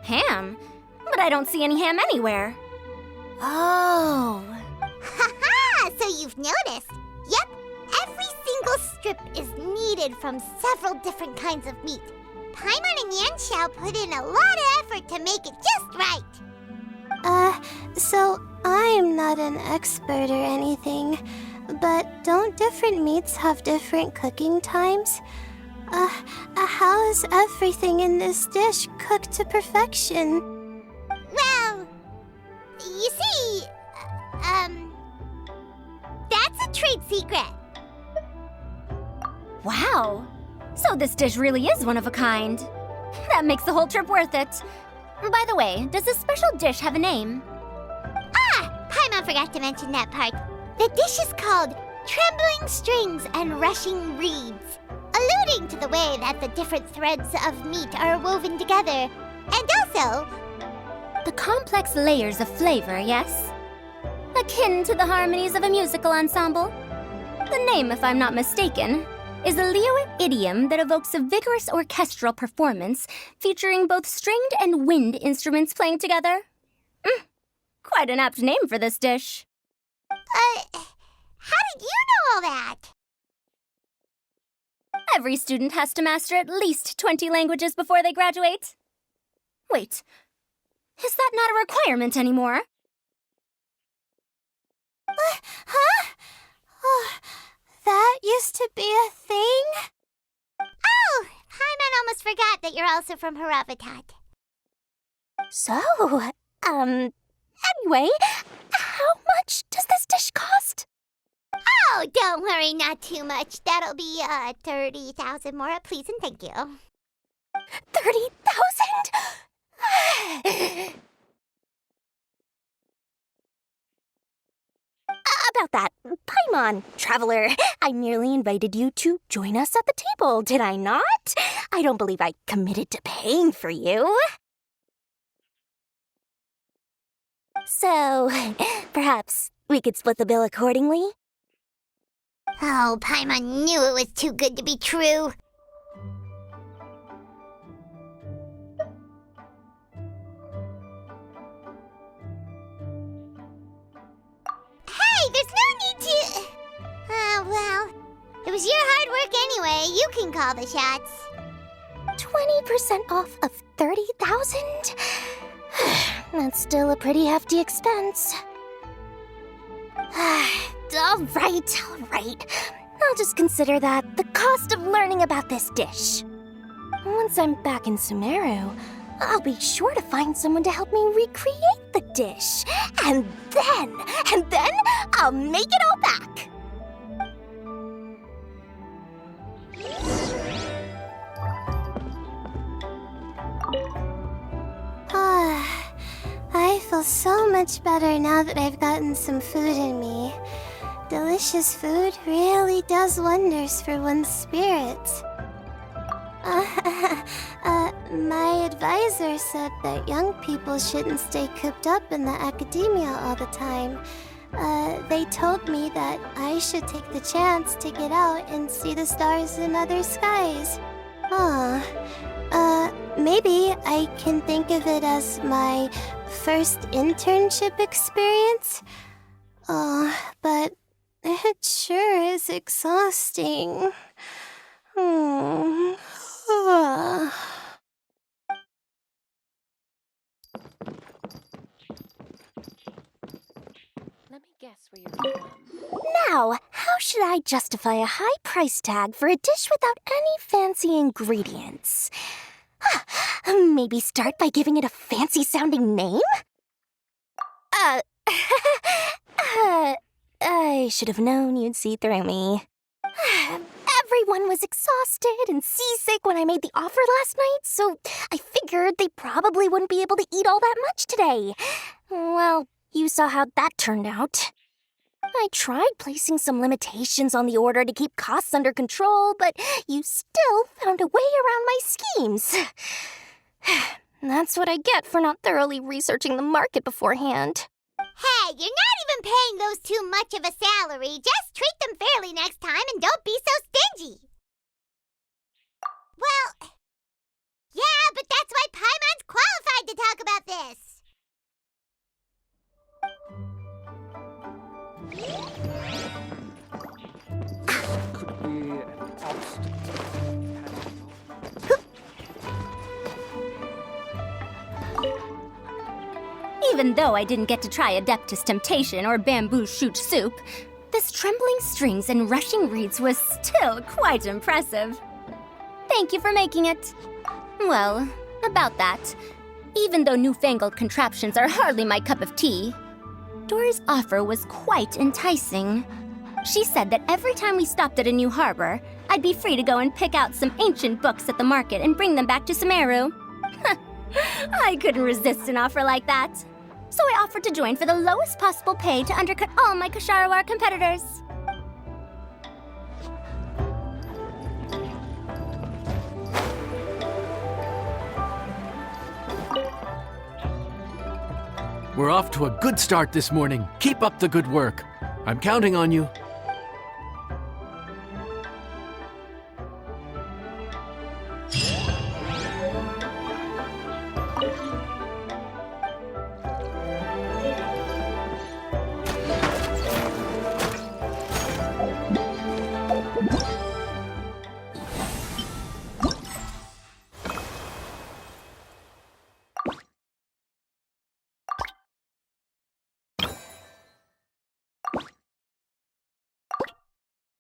Ham? But I don't see any ham anywhere. Oh. Haha! So you've noticed. Yep, every single strip is needed from several different kinds of meat. Paimon and Yanxiao put in a lot of effort to make it just right. So I'm not an expert or anything, but don't different meats have different cooking times? How is everything in this dish cooked to perfection? Well, you see, that's a trade secret. Wow. So this dish really is one of a kind. That makes the whole trip worth it. By the way, does this special dish have a name? Paimon forgot to mention that part. The dish is called Trembling Strings and Rushing Reeds, alluding to the way that the different threads of meat are woven together, and also The complex layers of flavor, yes? Akin to the harmonies of a musical ensemble? The name, if I'm not mistaken, is a Leo idiom that evokes a vigorous orchestral performance featuring both stringed and wind instruments playing together. Quite an apt name for this dish. how did you know all that? Every student has to master at least 20 languages before they graduate. Wait, is that not a requirement anymore? Huh? Oh, that used to be a thing? Oh, Paimon almost forgot that you're also from Haravatat. So, anyway, how much does this dish cost? Oh, don't worry, not too much. That'll be 30,000 more, please and thank you. 30,000? About that, Paimon, traveler, I merely invited you to join us at the table, did I not? I don't believe I committed to paying for you. So, perhaps we could split the bill accordingly? Oh, Paimon knew it was too good to be true. Hey, there's no need to... well, it was your hard work anyway. You can call the shots. 20% off of 30,000? That's still a pretty hefty expense. All right. I'll just consider that the cost of learning about this dish. Once I'm back in Sumeru, I'll be sure to find someone to help me recreate the dish. And then I'll make it all back. I feel so much better now that I've gotten some food in me. Delicious food really does wonders for one's spirits. My advisor said that young people shouldn't stay cooped up in the academia all the time. They told me that I should take the chance to get out and see the stars in other skies. Maybe I can think of it as my first internship experience. But it sure is exhausting. Let me guess where you're from. Now, how should I justify a high price tag for a dish without any fancy ingredients? Maybe start by giving it a fancy-sounding name? I should have known you'd see through me. Everyone was exhausted and seasick when I made the offer last night, so I figured they probably wouldn't be able to eat all that much today. Well, you saw how that turned out. I tried placing some limitations on the order to keep costs under control, but you still found a way around my schemes. That's what I get for not thoroughly researching the market beforehand. Hey, you're not even paying those too much of a salary. Just treat them fairly next time and don't be so stingy. Well, yeah, but that's why Paimon's qualified to Even though I didn't get to try Adeptus Temptation or Bamboo Shoot Soup, this trembling strings and rushing reeds was still quite impressive. Thank you for making it. Well, about that, even though newfangled contraptions are hardly my cup of tea, Dora's offer was quite enticing. She said that every time we stopped at a new harbor, I'd be free to go and pick out some ancient books at the market and bring them back to Sumeru. I couldn't resist an offer like that. So I offered to join for the lowest possible pay to undercut all my Ksharawar competitors. We're off to a good start this morning. Keep up the good work. I'm counting on you.